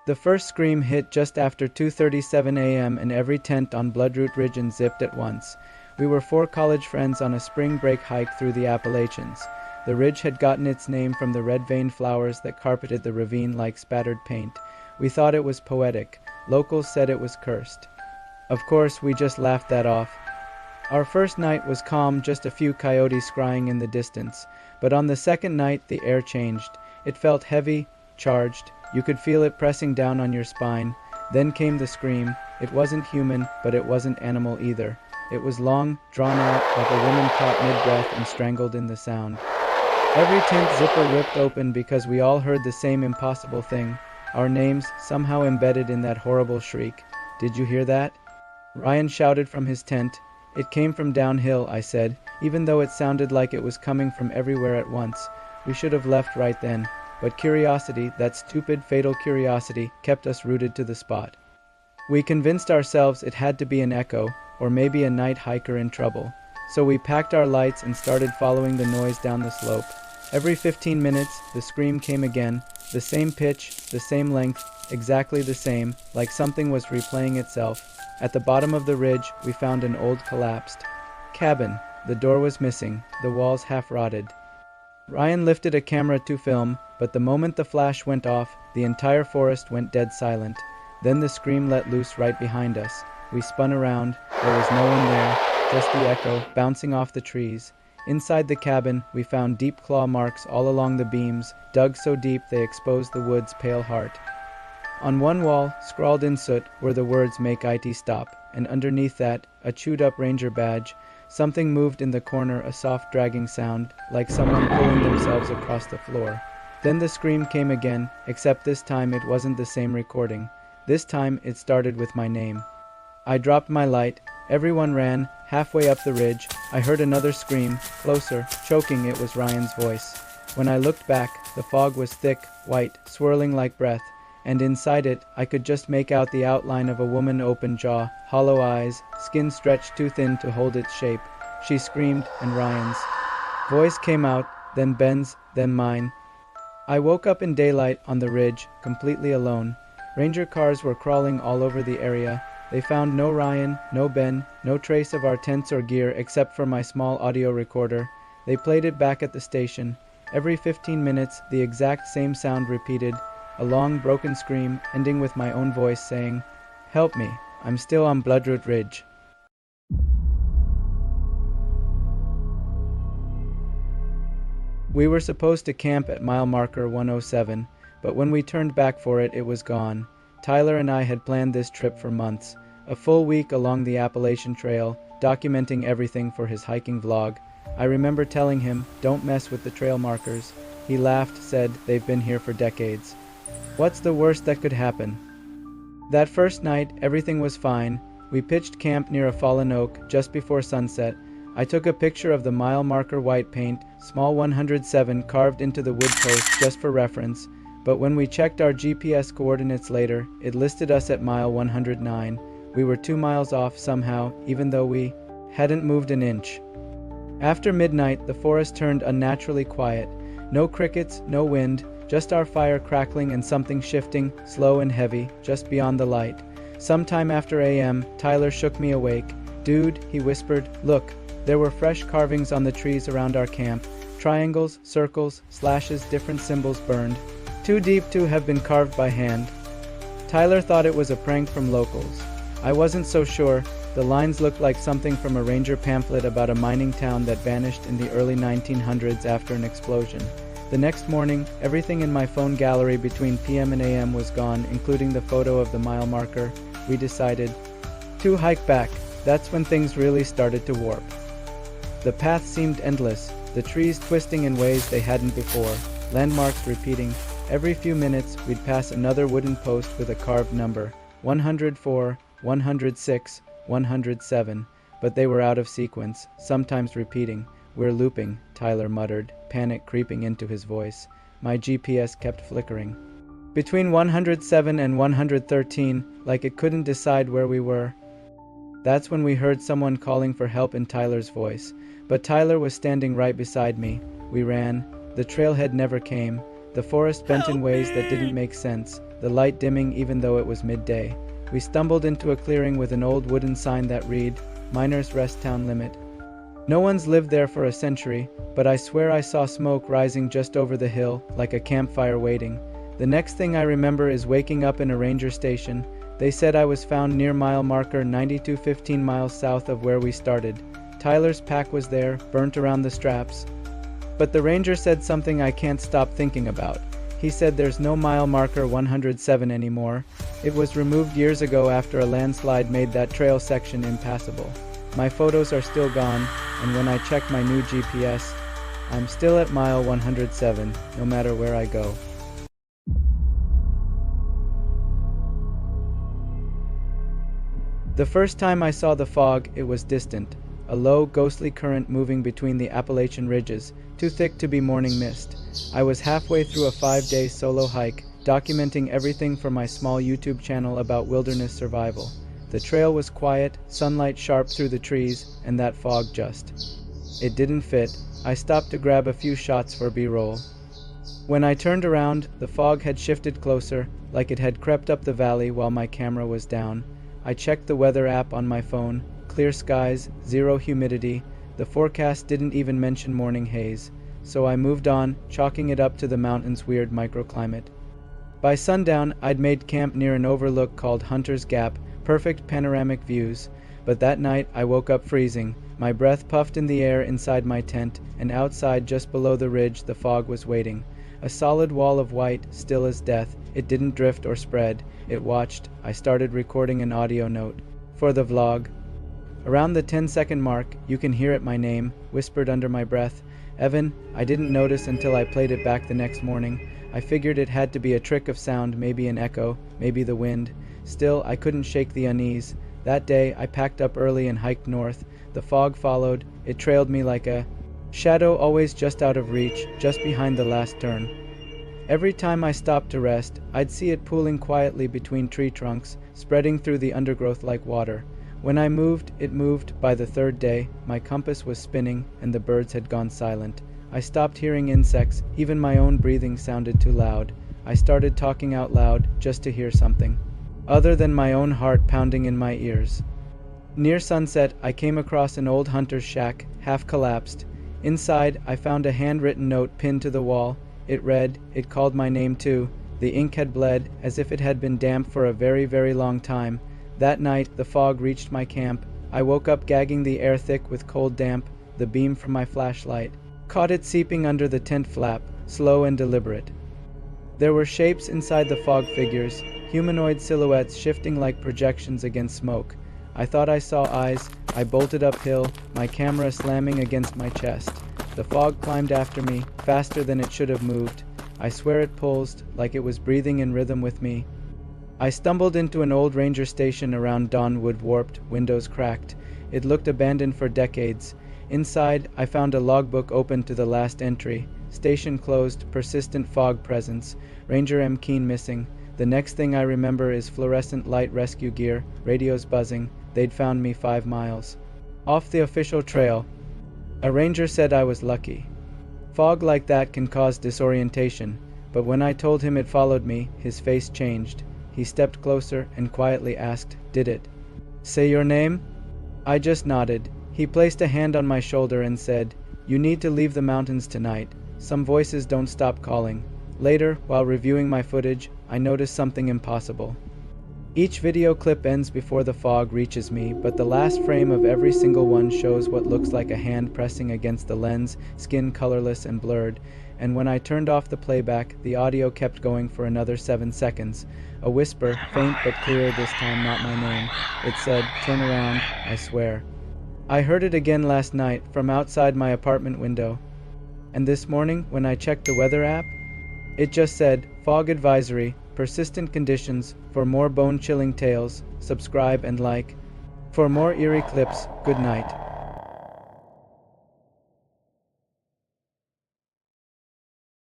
The first scream hit just after 2:37 a.m. and every tent on Bloodroot Ridge zipped at once. We were four college friends on a spring break hike through the Appalachians. The ridge had gotten its name from the red-veined flowers that carpeted the ravine like spattered paint. We thought it was poetic. Locals said it was cursed. Of course, we just laughed that off. Our first night was calm, just a few coyotes scrying in the distance. But on the second night, the air changed. It felt heavy, charged. You could feel it pressing down on your spine. Then came the scream. It wasn't human, but it wasn't animal either. It was long, drawn out, like a woman caught mid-breath and strangled in the sound. Every tent zipper ripped open because we all heard the same impossible thing. Our names, somehow embedded in that horrible shriek. Did you hear that? Ryan shouted from his tent. It came from downhill, I said, even though it sounded like it was coming from everywhere at once. We should have left right then. But curiosity, that stupid, fatal curiosity, kept us rooted to the spot. We convinced ourselves it had to be an echo, or maybe a night hiker in trouble. So we packed our lights and started following the noise down the slope. Every 15 minutes, the scream came again, the same pitch, the same length, exactly the same, like something was replaying itself. At the bottom of the ridge, we found an old collapsed cabin. The door was missing, the walls half rotted. Ryan lifted a camera to film, but the moment the flash went off, the entire forest went dead silent. Then the scream let loose right behind us. We spun around. There was no one there, just the echo bouncing off the trees. Inside the cabin, we found deep claw marks all along the beams, dug so deep they exposed the wood's pale heart. On one wall, scrawled in soot, were the words "Make IT stop," and underneath that, a chewed-up ranger badge. Something moved in the corner, a soft dragging sound, like someone pulling themselves across the floor. Then the scream came again, except this time it wasn't the same recording. This time it started with my name. I dropped my light. Everyone ran. Halfway up the ridge, I heard another scream, closer, choking. It was Ryan's voice. When I looked back, the fog was thick, white, swirling like breath, and inside it, I could just make out the outline of a woman, open jaw, hollow eyes, skin stretched too thin to hold its shape. She screamed, and Ryan's voice came out, then Ben's, then mine. I woke up in daylight on the ridge, completely alone. Ranger cars were crawling all over the area. They found no Ryan, no Ben, no trace of our tents or gear except for my small audio recorder. They played it back at the station. Every 15 minutes, the exact same sound repeated, a long, broken scream, ending with my own voice saying, "Help me, I'm still on Bloodroot Ridge." We were supposed to camp at mile marker 107, but when we turned back for it, it was gone. Tyler and I had planned this trip for months, a full week along the Appalachian Trail, documenting everything for his hiking vlog. I remember telling him, "Don't mess with the trail markers." He laughed, said, "They've been here for decades. What's the worst that could happen?" That first night, everything was fine. We pitched camp near a fallen oak just before sunset. I took a picture of the mile marker white paint, small 107 carved into the wood post just for reference. But when we checked our GPS coordinates later, it listed us at mile 109. We were 2 miles off somehow, even though we hadn't moved an inch. After midnight, the forest turned unnaturally quiet. No crickets, no wind, just our fire crackling and something shifting, slow and heavy, just beyond the light. Sometime after AM, Tyler shook me awake. "Dude," he whispered, "look." There were fresh carvings on the trees around our camp. Triangles, circles, slashes, different symbols burned. Too deep to have been carved by hand. Tyler thought it was a prank from locals. I wasn't so sure. The lines looked like something from a ranger pamphlet about a mining town that vanished in the early 1900s after an explosion. The next morning, everything in my phone gallery between PM and AM was gone, including the photo of the mile marker. We decided to hike back. That's when things really started to warp. The path seemed endless, the trees twisting in ways they hadn't before, landmarks repeating. Every few minutes, we'd pass another wooden post with a carved number, 104, 106, 107, but they were out of sequence, sometimes repeating. "We're looping," Tyler muttered, panic creeping into his voice. My GPS kept flickering. Between 107 and 113, like it couldn't decide where we were. That's when we heard someone calling for help in Tyler's voice, but Tyler was standing right beside me. We ran. The trailhead never came. The forest bent in ways that didn't make sense. the light dimming even though it was midday. We stumbled into a clearing with an old wooden sign that read, "Miners Rest Town Limit." No one's lived there for a century, but I swear I saw smoke rising just over the hill, like a campfire waiting. The next thing I remember is waking up in a ranger station. They said I was found near mile marker 92, 15 miles south of where we started. Tyler's pack was there, burnt around the straps. But the ranger said something I can't stop thinking about. He said there's no mile marker 107 anymore. It was removed years ago after a landslide made that trail section impassable. My photos are still gone, and when I check my new GPS, I'm still at mile 107, no matter where I go. The first time I saw the fog, it was distant, a low, ghostly current moving between the Appalachian ridges, too thick to be morning mist. I was halfway through a 5-day solo hike, documenting everything for my small YouTube channel about wilderness survival. The trail was quiet, sunlight sharp through the trees, and that fog just. It didn't fit. I stopped to grab a few shots for B-roll. When I turned around, the fog had shifted closer, like it had crept up the valley while my camera was down. I checked the weather app on my phone. Clear skies, zero humidity. The forecast didn't even mention morning haze. So I moved on, chalking it up to the mountain's weird microclimate. By sundown, I'd made camp near an overlook called Hunter's Gap, perfect panoramic views. But that night, I woke up freezing. My breath puffed in the air inside my tent, and outside just below the ridge, the fog was waiting. A solid wall of white, still as death. It didn't drift or spread. It watched. I started recording an audio note. For the vlog. Around the 10-second mark, you can hear it, my name, whispered under my breath. Evan. I didn't notice until I played it back the next morning. I figured it had to be a trick of sound, maybe an echo, maybe the wind. Still, I couldn't shake the unease. That day, I packed up early and hiked north. The fog followed. It trailed me like a shadow, always just out of reach, just behind the last turn. Every time I stopped to rest, I'd see it pooling quietly between tree trunks, spreading through the undergrowth like water. When I moved, it moved. By the third day, my compass was spinning and the birds had gone silent. I stopped hearing insects, even my own breathing sounded too loud. I started talking out loud, just to hear something other than my own heart pounding in my ears. Near sunset, I came across an old hunter's shack, half collapsed. Inside, I found a handwritten note pinned to the wall. It read, it called my name too. The ink had bled, as if it had been damp for a very, very long time. That night, the fog reached my camp. I woke up gagging, the air thick with cold damp. The beam from my flashlight caught it seeping under the tent flap, slow and deliberate. There were shapes inside the fog, figures, humanoid silhouettes shifting like projections against smoke. I thought I saw eyes. I bolted uphill, my camera slamming against my chest. The fog climbed after me, faster than it should have moved. I swear it pulsed, like it was breathing in rhythm with me. I stumbled into an old ranger station around dawn, wood warped, windows cracked. It looked abandoned for decades. Inside, I found a logbook open to the last entry. Station closed, persistent fog presence. Ranger M. Keen missing. The next thing I remember is fluorescent light rescue gear, radios buzzing. They'd found me 5 miles off the official trail. A ranger said I was lucky. Fog like that can cause disorientation, but when I told him it followed me, his face changed. He stepped closer and quietly asked, "Did it say your name?" I just nodded. He placed a hand on my shoulder and said, "You need to leave the mountains tonight. Some voices don't stop calling." Later, while reviewing my footage, I noticed something impossible. Each video clip ends before the fog reaches me, but the last frame of every single one shows what looks like a hand pressing against the lens, skin colorless and blurred. And when I turned off the playback, the audio kept going for another 7 seconds. A whisper, faint but clear this time, not my name. It said, "Turn around, I swear." I heard it again last night from outside my apartment window. And this morning, when I checked the weather app, it just said, "Fog advisory, persistent conditions." For more bone-chilling tales, subscribe and like. For more eerie clips, good night.